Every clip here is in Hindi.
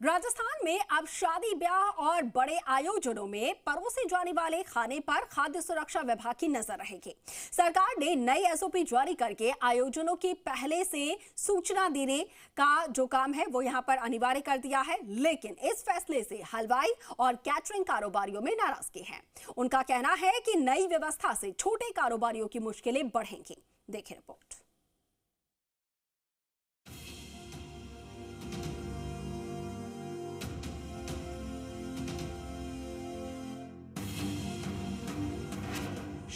राजस्थान में अब शादी ब्याह और बड़े आयोजनों में परोसे जाने वाले खाने पर खाद्य सुरक्षा विभाग की नजर रहेगी। सरकार ने नई एसओपी जारी करके आयोजनों की पहले से सूचना देने का जो काम है वो यहां पर अनिवार्य कर दिया है, लेकिन इस फैसले से हलवाई और कैटरिंग कारोबारियों में नाराजगी है। उनका कहना है कि नई व्यवस्था से छोटे कारोबारियों की मुश्किलें बढ़ेंगी। देखिए रिपोर्ट।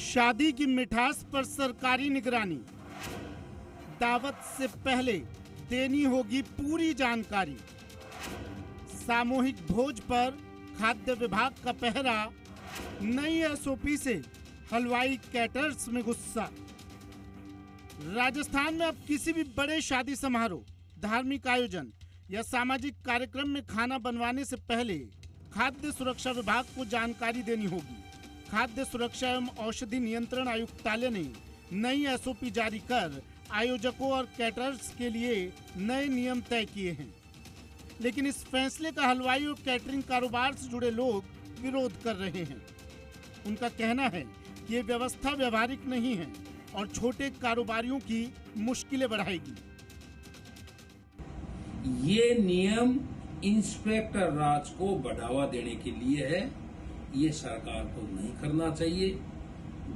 शादी की मिठास पर सरकारी निगरानी, दावत से पहले देनी होगी पूरी जानकारी। सामूहिक भोज पर खाद्य विभाग का पहरा, नई एसओपी से हलवाई कैटरर्स में गुस्सा। राजस्थान में अब किसी भी बड़े शादी समारोह, धार्मिक आयोजन या सामाजिक कार्यक्रम में खाना बनवाने से पहले खाद्य सुरक्षा विभाग को जानकारी देनी होगी। खाद्य सुरक्षा एवं औषधि नियंत्रण आयुक्तालय ने नई एसओपी जारी कर आयोजकों और कैटरर्स के लिए नए नियम तय किए हैं, लेकिन इस फैसले का हलवाई और कैटरिंग कारोबार से जुड़े लोग विरोध कर रहे हैं। उनका कहना है कि ये व्यवस्था व्यवहारिक नहीं है और छोटे कारोबारियों की मुश्किलें बढ़ाएगी। ये नियम इंस्पेक्टर राज को बढ़ावा देने के लिए है। ये सरकार को नहीं करना चाहिए।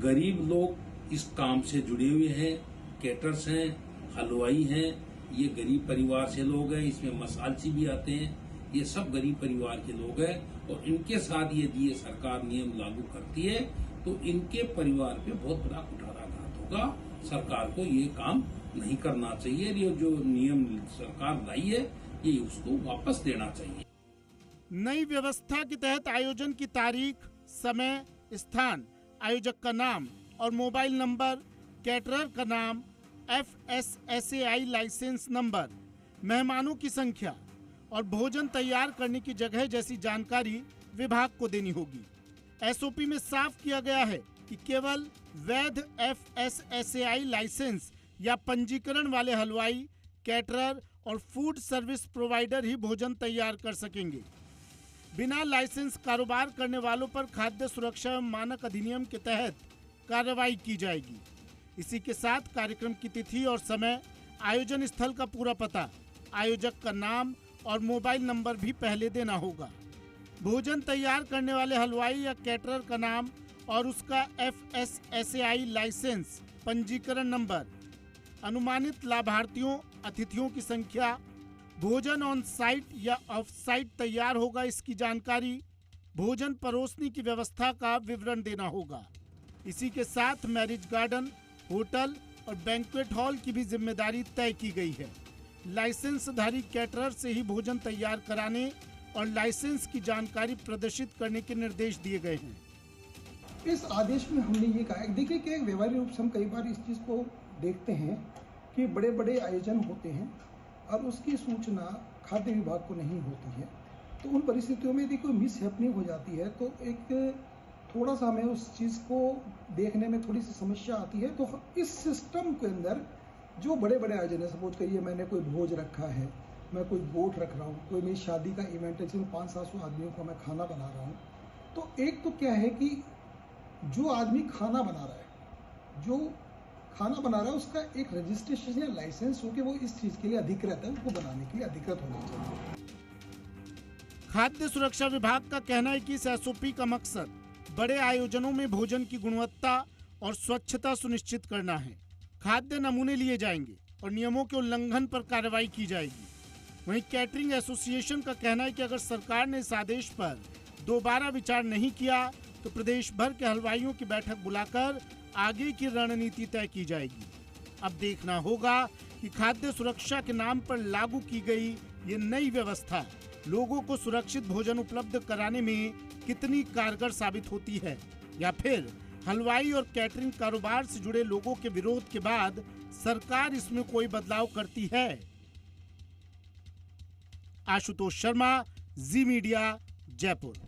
गरीब लोग इस काम से जुड़े हुए हैं, कैटर्स हैं, हलवाई हैं, ये गरीब परिवार से लोग हैं, इसमें मसालची भी आते हैं, ये सब गरीब परिवार के लोग हैं और इनके साथ यदि ये सरकार नियम लागू करती है तो इनके परिवार पे बहुत बड़ा कुठाराघात होगा। सरकार को ये काम नहीं करना चाहिए। ये जो नियम सरकार लाई है ये उसको वापस देना चाहिए। नई व्यवस्था के तहत आयोजन की तारीख, समय, स्थान, आयोजक का नाम और मोबाइल नंबर, कैटरर का नाम, FSSAI लाइसेंस नंबर, मेहमानों की संख्या और भोजन तैयार करने की जगह जैसी जानकारी विभाग को देनी होगी। एसओपी में साफ किया गया है कि केवल वैध FSSAI लाइसेंस या पंजीकरण वाले हलवाई, कैटरर और फूड सर्विस प्रोवाइडर ही भोजन तैयार कर सकेंगे। बिना लाइसेंस कारोबार करने वालों पर खाद्य सुरक्षा एवं मानक अधिनियम के तहत कार्रवाई की जाएगी। इसी के साथ कार्यक्रम की तिथि और समय, आयोजन स्थल का पूरा पता, आयोजक का नाम और मोबाइल नंबर भी पहले देना होगा। भोजन तैयार करने वाले हलवाई या कैटरर का नाम और उसका FSSAI लाइसेंस, पंजीकरण नंबर, अनुमानित लाभार्थियों, अतिथियों की संख्या, भोजन ऑन साइट या ऑफ साइट तैयार होगा इसकी जानकारी, भोजन परोसने की व्यवस्था का विवरण देना होगा। इसी के साथ मैरिज गार्डन, होटल और बैंक्वेट हॉल की भी जिम्मेदारी तय की गई है। लाइसेंसधारी कैटरर से ही भोजन तैयार कराने और लाइसेंस की जानकारी प्रदर्शित करने के निर्देश दिए गए हैं। इस आदेश में हमने ये कहा, देखिए कि व्यवहारिक रूप से हम कई बार इस चीज को देखते हैं कि बड़े बड़े आयोजन होते हैं और उसकी सूचना खाद्य विभाग को नहीं होती है, तो उन परिस्थितियों में यदि कोई मिस हैपनिंग हो जाती है तो एक थोड़ा सा हमें उस चीज़ को देखने में थोड़ी सी समस्या आती है। तो इस सिस्टम के अंदर जो बड़े बड़े आयोजन है, सपोज करिए मैंने कोई भोज रखा है, मैं कोई गोट रख रहा हूँ, कोई मेरी शादी का इवेंट है जिसमें 500-700 आदमियों का मैं खाना बना रहा हूँ, तो एक तो क्या है कि जो आदमी खाना बना रहा है उसका एक रजिस्ट्रेशन या लाइसेंस हो कि वो इस चीज के लिए अधिकृत है, उसको बनाने के लिए अधिकृत होना चाहिए। खाद्य सुरक्षा विभाग का कहना है कि इस एसओपी का मकसद बड़े आयोजनों में भोजन की गुणवत्ता और स्वच्छता सुनिश्चित करना है। खाद्य नमूने लिए जाएंगे और नियमों के उल्लंघन पर कार्रवाई की जाएगी। वहीं कैटरिंग एसोसिएशन का कहना है कि अगर सरकार ने इस आदेश पर दोबारा विचार नहीं किया तो प्रदेश भर के हलवाइयों की बैठक बुलाकर आगे की रणनीति तय की जाएगी। अब देखना होगा कि खाद्य सुरक्षा के नाम पर लागू की गई ये नई व्यवस्था लोगों को सुरक्षित भोजन उपलब्ध कराने में कितनी कारगर साबित होती है, या फिर हलवाई और कैटरिंग कारोबार से जुड़े लोगों के विरोध के बाद सरकार इसमें कोई बदलाव करती है। आशुतोष शर्मा, जी मीडिया, जयपुर।